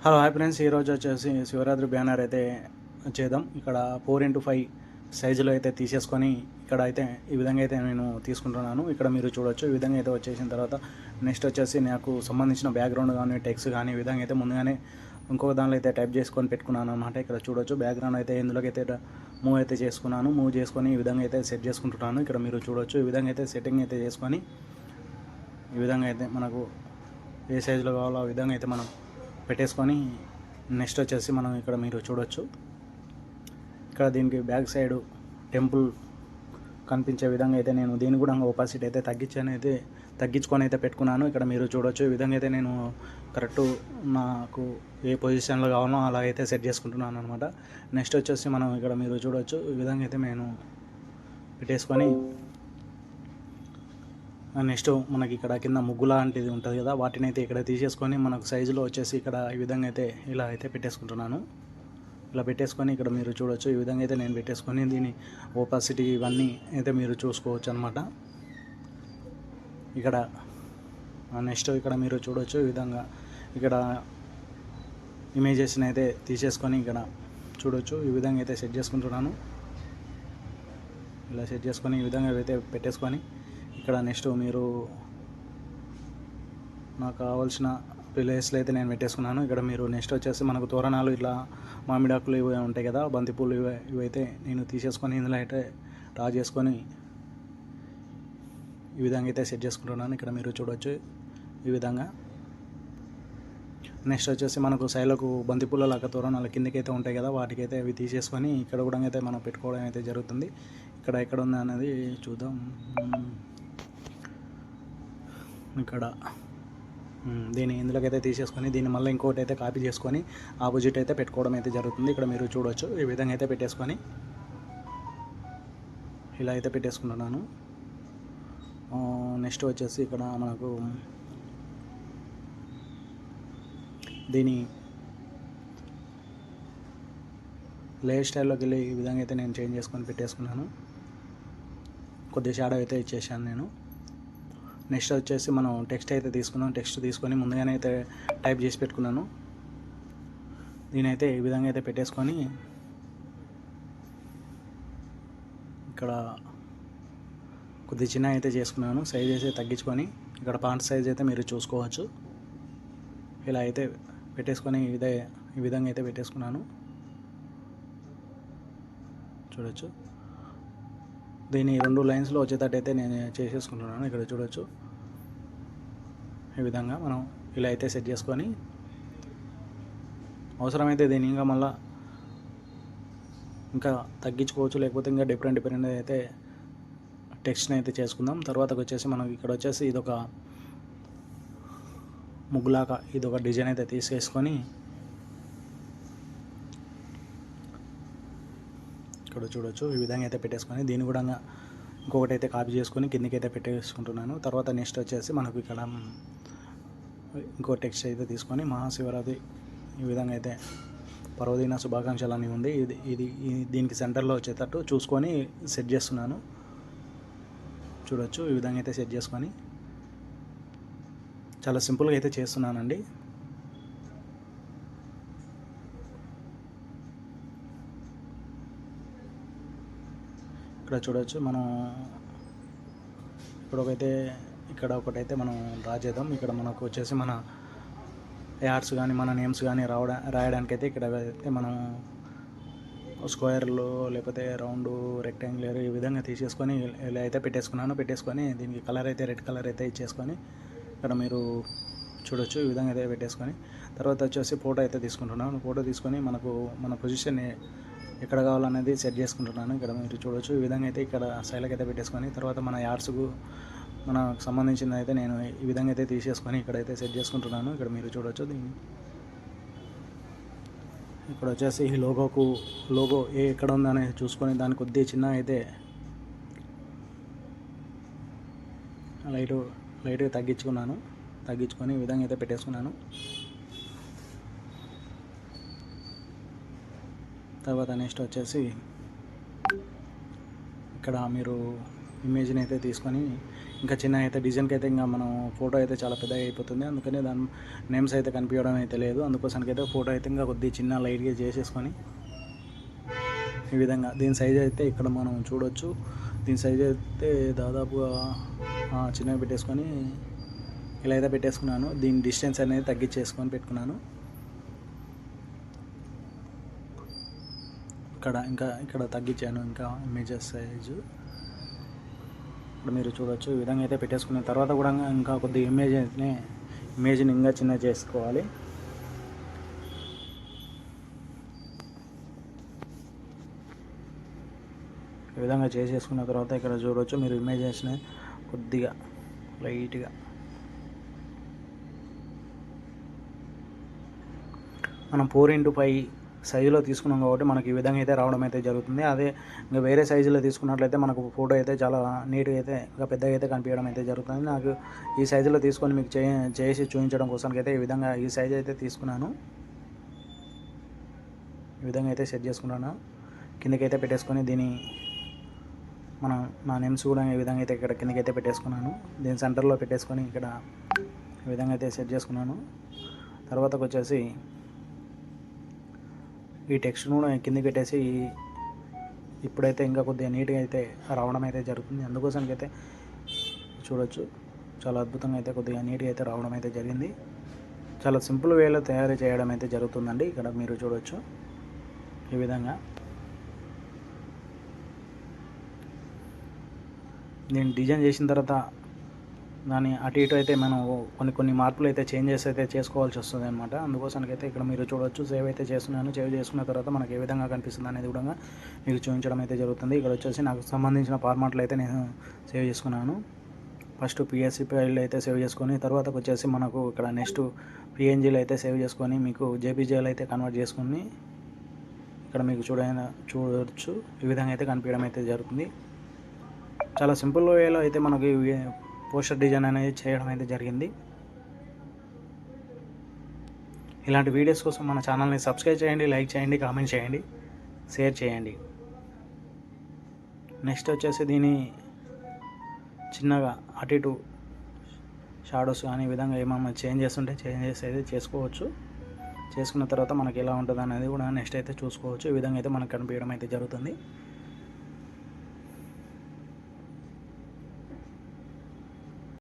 Hello hi friends, ఈరోజు వచ్చేసి Shivaratri banner అయితే చేద్దాం. ఇక్కడ 4x5 సైజులో అయితే తీసేసుకొని ఇక్కడ అయితే ఈ విధంగా అయితే నేను తీసుకుంటున్నాను. ఇక్కడ మీరు చూడొచ్చు. ఈ విధంగా అయితే వచ్చేసిన తర్వాత నెక్స్ట్ వచ్చేసి నాకు సంబంధించిన బ్యాక్గ్రౌండ్ కానీ టెక్స్ట్ కానీ ఈ విధంగా అయితే ముందుగానే ఇంకొక దానిలో అయితే టైప్ చేసుకొని పెట్టుకున్నాను అనమాట. ఇక్కడ చూడొచ్చు బ్యాక్గ్రౌండ్ అయితే ఇందులోకి అయితే మూవ్ అయితే చేసుకున్నాను. మూవ్ చేసుకొని ఈ విధంగా అయితే సెట్ చేసుకుంటున్నాను. ఇక్కడ మీరు చూడొచ్చు. ఈ విధంగా అయితే సెట్టింగ్ అయితే చేసుకొని ఈ విధంగా అయితే మనకు ఏ సైజులో కావాలో ఆ విధంగా అయితే మనం పెట్టేసుకొని నెక్స్ట్ వచ్చేసి మనం ఇక్కడ మీరు చూడొచ్చు. ఇక్కడ దీనికి బ్యాక్ సైడ్ టెంపుల్ కనిపించే విధంగా అయితే నేను దీని కూడా ఒపాసిటీ అయితే తగ్గించుకొని అయితే పెట్టుకున్నాను. ఇక్కడ మీరు చూడొచ్చు. ఈ విధంగా అయితే నేను కరెక్ట్ నాకు ఏ పొజిషన్లో కావాలో అలా అయితే సెట్ చేసుకుంటున్నాను అనమాట. నెక్స్ట్ వచ్చేసి మనం ఇక్కడ మీరు చూడొచ్చు. ఈ విధంగా అయితే నేను పెట్టేసుకొని నెక్స్ట్ మనకి ఇక్కడ కింద ముగ్గు లాంటిది ఉంటుంది కదా, వాటిని అయితే ఇక్కడ తీసేసుకొని మనకు సైజులో వచ్చేసి ఇక్కడ ఈ విధంగా అయితే ఇలా అయితే పెట్టేసుకుంటున్నాను. ఇలా పెట్టేసుకొని ఇక్కడ మీరు చూడొచ్చు. ఈ విధంగా అయితే నేను పెట్టేసుకొని దీని ఓపాసిటీ ఇవన్నీ అయితే మీరు చూసుకోవచ్చు అనమాట. ఇక్కడ నెక్స్ట్ ఇక్కడ మీరు చూడొచ్చు. ఈ విధంగా ఇక్కడ ఇమేజెస్ని అయితే తీసేసుకొని ఇక్కడ చూడొచ్చు. ఈ విధంగా అయితే సెట్ చేసుకుంటున్నాను. ఇలా సెట్ చేసుకొని ఈ విధంగా అయితే పెట్టేసుకొని ఇక్కడ నెక్స్ట్ మీరు నాకు కావాల్సిన ప్లేస్లో అయితే నేను పెట్టేసుకున్నాను. ఇక్కడ మీరు నెక్స్ట్ వచ్చేసి మనకు తోరణాలు ఇట్లా మామిడాకులు ఇవి ఉంటాయి కదా, బంతిపూలు ఇవైతే నేను తీసేసుకొని ఇందులో అయితే డ్రా చేసుకొని ఈ విధంగా అయితే సెట్ చేసుకుంటున్నాను. ఇక్కడ మీరు చూడవచ్చు. ఈ విధంగా నెక్స్ట్ వచ్చేసి మనకు సైడ్లకు బంతిపూల లాగా తోరణాలు కిందకైతే ఉంటాయి కదా, వాటికైతే అవి తీసేసుకొని ఇక్కడ కూడా అయితే మనం పెట్టుకోవడం అయితే జరుగుతుంది. ఇక్కడ ఎక్కడ ఉంది అనేది చూద్దాం. ఇక్కడ దీన్ని ఇందులోకైతే తీసేసుకొని దీన్ని మళ్ళీ ఇంకోటి అయితే కాపీ చేసుకొని ఆపోజిట్ అయితే పెట్టుకోవడం అయితే జరుగుతుంది. ఇక్కడ మీరు చూడవచ్చు. ఈ విధంగా అయితే పెట్టేసుకొని ఇలా అయితే పెట్టేసుకుంటున్నాను. నెక్స్ట్ వచ్చేసి ఇక్కడ మనకు దీని లేయర్ స్టైల్లోకి వెళ్ళి ఈ విధంగా అయితే నేను చేంజ్ చేసుకొని పెట్టేసుకున్నాను. కొద్దిగా షాడో అయితే ఇచ్చేసాను నేను. నెక్స్ట్ వచ్చేసి మనం టెక్స్ట్ అయితే తీసుకున్నాం. టెక్స్ట్ తీసుకొని ముందుగానే అయితే టైప్ చేసి పెట్టుకున్నాను. దీనైతే ఈ విధంగా అయితే పెట్టేసుకొని ఇక్కడ కొద్దిగా చిన్న అయితే చేసుకున్నాను. సైజ్ అయితే తగ్గించుకొని ఇక్కడ ఫాంట్ సైజ్ అయితే మీరు చూసుకోవచ్చు. ఇలా అయితే పెట్టేసుకొని ఈ విధంగా అయితే పెట్టేసుకున్నాను. చూడొచ్చు. దీన్ని 2 లైన్స్లో వచ్చేటట్టు అయితే నేను చేసేసుకుంటున్నాను. ఇక్కడ చూడొచ్చు. ఈ విధంగా మనం ఇలా అయితే సెట్ చేసుకొని అవసరమైతే దీన్ని ఇంకా మళ్ళీ ఇంకా తగ్గించుకోవచ్చు, లేకపోతే ఇంకా డిఫరెంట్ అయితే టెక్స్ట్ని అయితే చేసుకుందాం. తర్వాతకు వచ్చేసి మనం ఇక్కడ వచ్చేసి ఇదొక ముగ్గులాగా ఇదొక డిజైన్ అయితే తీసేసుకొని ఇక్కడ చూడొచ్చు. ఈ విధంగా అయితే పెట్టేసుకొని దీన్ని కూడా ఇంకొకటి అయితే కాపీ చేసుకొని కిందకి అయితే పెట్టేసుకుంటున్నాను. తర్వాత నెక్స్ట్ వచ్చేసి మనకు ఇక్కడ ఇంకో టెక్స్ట్ అయితే తీసుకొని మహాశివరాత్రి ఈ విధంగా అయితే పర్వదిన శుభాకాంక్షలు అని ఉంది. ఇది దీనికి సెంటర్లో వచ్చేటట్టు చూసుకొని సెట్ చేస్తున్నాను. చూడొచ్చు. ఈ విధంగా అయితే సెట్ చేసుకొని చాలా సింపుల్గా అయితే చేస్తున్నానండి. ఇక్కడ చూడవచ్చు. మనం ఇక్కడ ఒకటైతే మనం డ్రా చేద్దాం. ఇక్కడ మనకు వచ్చేసి మన యాడ్స్ కానీ మన నేమ్స్ కానీ రాయడానికి అయితే ఇక్కడ అయితే మనం స్క్వేర్లు లేకపోతే రౌండ్ రెక్టాంగులర్ ఈ విధంగా తీసేసుకొని ఇలా అయితే పెట్టేసుకొని దీనికి కలర్ అయితే రెడ్ కలర్ అయితే ఇచ్చేసుకొని ఇక్కడ మీరు చూడొచ్చు. ఈ విధంగా అయితే పెట్టేసుకొని తర్వాత వచ్చేసి ఫోటో అయితే తీసుకుంటున్నాను. ఫోటో తీసుకొని మన పొజిషన్ ఎక్కడ కావాలనేది సెట్ చేసుకుంటున్నాను. ఇక్కడ మీరు చూడొచ్చు. ఈ విధంగా అయితే ఇక్కడ సైడ్కి అయితే పెట్టేసుకొని తర్వాత మన యాడ్స్కు మనకు సంబంధించింది అయితే నేను ఈ విధంగా అయితే తీసేసుకొని ఇక్కడైతే సెట్ చేసుకుంటున్నాను. ఇక్కడ మీరు చూడొచ్చు. ఇక్కడ వచ్చేసి ఈ లోగో ఎక్కడ ఉందని చూసుకొని దాన్ని కొద్దిగా చిన్న అయితే లైట్గా తగ్గించుకొని ఈ విధంగా అయితే పెట్టేసుకున్నాను. తర్వాత నెక్స్ట్ వచ్చేసి ఇక్కడ మీరు ఇమేజ్ని అయితే తీసుకొని ఇంకా చిన్న అయితే డిజైన్కి అయితే ఇంకా మనం ఫోటో అయితే చాలా పెద్దగా అయిపోతుంది. అందుకని దాని నేమ్స్ అయితే కనిపించడం అయితే లేదు. అందుకోసానికి అయితే ఫోటో అయితే ఇంకా కొద్దిగా చిన్న లైట్గా చేసేసుకొని ఈ విధంగా దీని సైజ్ అయితే ఇక్కడ మనం చూడొచ్చు. దీని సైజ్ అయితే దాదాపుగా చిన్నగా పెట్టేసుకొని ఇలా అయితే పెట్టేసుకున్నాను. దీని డిస్టెన్స్ అనేది తగ్గించేసుకొని పెట్టుకున్నాను. ఇక్కడ తగ్గించాను ఇంకా ఇమేజెస్ సైజు. ఇప్పుడు మీరు చూడొచ్చు. ఈ విధంగా అయితే పెట్టేసుకున్న తర్వాత కూడా ఇంకా కొద్దిగా ఇమేజ్ని ఇంకా చిన్న చేసుకోవాలి. ఈ విధంగా చేసేసుకున్న తర్వాత ఇక్కడ చూడవచ్చు మీరు ఇమేజెస్ని కొద్దిగా లైట్గా మనం 4x5 సైజులో తీసుకున్నాం కాబట్టి మనకి ఈ విధంగా అయితే రావడం అయితే జరుగుతుంది. అదే ఇంకా వేరే సైజులో తీసుకున్నట్లయితే మనకు ఫోటో అయితే చాలా నీట్గా అయితే ఇంకా పెద్దగా అయితే కనిపించడం అయితే జరుగుతుంది. నాకు ఈ సైజులో తీసుకొని మీకు చేసి చూపించడం కోసానికి అయితే ఈ విధంగా ఈ సైజు అయితే తీసుకున్నాను. ఈ విధంగా అయితే సెట్ చేసుకున్నాను. కిందకైతే పెట్టేసుకొని నా నేమ్స్ కూడా ఈ విధంగా అయితే ఇక్కడ కిందకైతే పెట్టేసుకున్నాను. దీని సెంటర్లో పెట్టేసుకొని ఇక్కడ ఈ విధంగా అయితే సెట్ చేసుకున్నాను. తర్వాతకు వచ్చేసి ఈ టెక్స్ట్ కూడా కిందకి పెట్టేసి ఇప్పుడైతే ఇంకా కొద్దిగా నీట్గా అయితే రావడం అయితే జరుగుతుంది. అందుకోసానికి అయితే చూడొచ్చు చాలా అద్భుతంగా అయితే కొద్దిగా నీట్గా అయితే రావడం అయితే జరిగింది. చాలా సింపుల్ వేలో తయారు చేయడం అయితే జరుగుతుందండి. ఇక్కడ మీరు చూడొచ్చు ఈ విధంగా. నేను డిజైన్ చేసిన తర్వాత దాన్ని అటు ఇటు అయితే మనం కొన్ని మార్పులు అయితే చేంజెస్ అయితే చేసుకోవాల్సి వస్తుంది అనమాట. అందుకోసానికి అయితే ఇక్కడ మీరు చూడొచ్చు సేవ్ అయితే చేస్తున్నాను. సేవ్ చేసుకున్న తర్వాత మనకి ఏ విధంగా కనిపిస్తుంది అనేది కూడా మీకు చూపించడం అయితే జరుగుతుంది. ఇక్కడ వచ్చేసి నాకు సంబంధించిన ఫార్మాట్లు అయితే నేను సేవ్ చేసుకున్నాను. ఫస్ట్ PSC ఫైల్ అయితే సేవ్ చేసుకొని తర్వాత వచ్చేసి మనకు ఇక్కడ నెక్స్ట్ PNGలు అయితే సేవ్ చేసుకొని మీకు JPGలు అయితే కన్వర్ట్ చేసుకొని ఇక్కడ మీకు చూడవచ్చు ఈ విధంగా అయితే కనిపించడం అయితే జరుగుతుంది. చాలా సింపుల్ వేలో అయితే మనకి పోస్టర్ డిజైన్ అనేది చేయడం అయితే జరిగింది. ఇలాంటి వీడియోస్ కోసం మన ఛానల్ని సబ్స్క్రైబ్ చేయండి, లైక్ చేయండి, కామెంట్ చేయండి, షేర్ చేయండి. నెక్స్ట్ వచ్చేసి దీని చిన్నగా అటు ఇటు షాడోస్ కానీ ఈ విధంగా ఏమన్నా చేంజెస్ ఉంటే చేంజెస్ అయితే చేసుకోవచ్చు. చేసుకున్న తర్వాత మనకి ఎలా ఉంటుంది అనేది కూడా నెక్స్ట్ అయితే చూసుకోవచ్చు. ఈ విధంగా అయితే మనకు కనిపించడం అయితే జరుగుతుంది.